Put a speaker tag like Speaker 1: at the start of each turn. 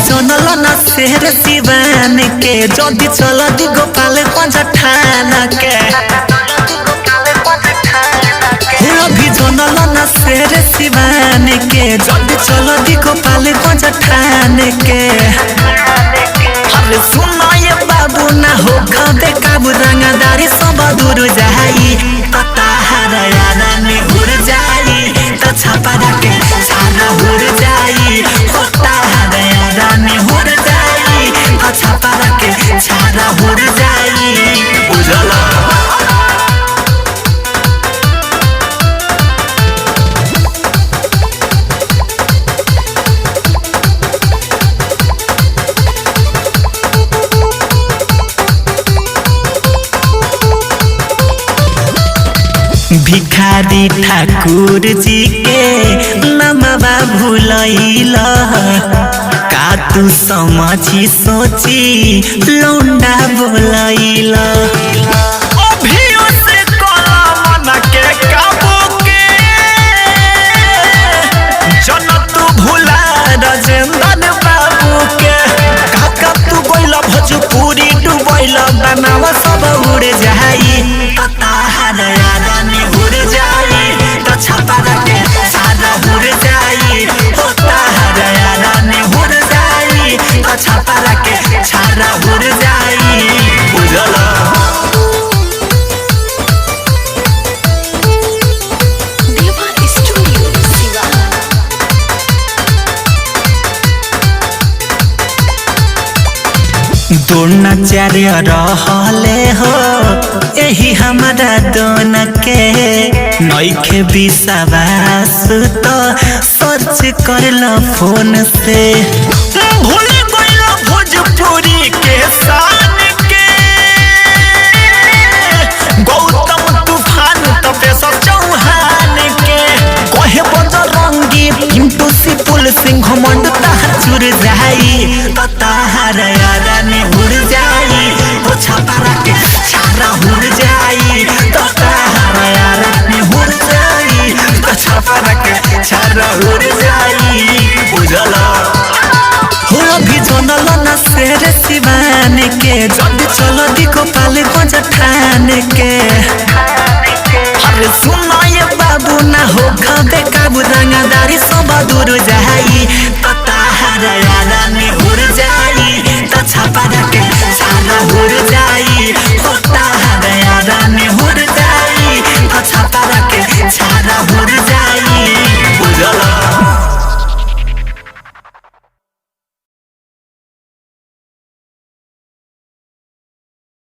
Speaker 1: जनल न शेर सिवान के जल्दी चल दी गोपाल पंजा ठाना के अभी जनल न शेर सिवान के जल्दी चल दी गोपाल पंजा ठाने के अरे सुनो ये बाबू ना हो कबे काबू रंगदारी सब दूर जाई पता हरियाणा में उड़ जाई तो छापा के छाना उड़ जाई होता हरियाणा में उड़ जाई तो छापा के छाना उड़ जाई उजला भिखारी ठाकुर जी के नमवा भूलैल का तू समझी सोची लौंडा बोलैल भोजपुरी डुबैल बनावा सब उड़ जाई पता हरियाणा में उड़ जाई तो छापा के सारा उड़ जाई होता हरियाणा में उड़ जाई तो छापा के सारा उड़ जाई बुझला द्रोणाचार्य रहले हो यही हमारा दोन के नइखे विश्वास तो सर्च करल फोन से भूल गइल भोजपुरी के शान के गौतम तूफान तपेश चौहान के कहे बजरंगी पिंटू सिपुल सिंह घमंड तार चुर जाई पता हरियाणा में उड़ जाई तो छापा के छारा उड़ जाई तो हरियाणा में उड़ जाई तो छापा के छारा उड़ जाई बुझला हो अभी जनल न शेर सिवान के जल्दी चल दी गोपाल पंजा ठाने के अरे सुनो ये बाबू ना हो कबे काबू रंगदारी सब दूर जाई पता हरियाणा में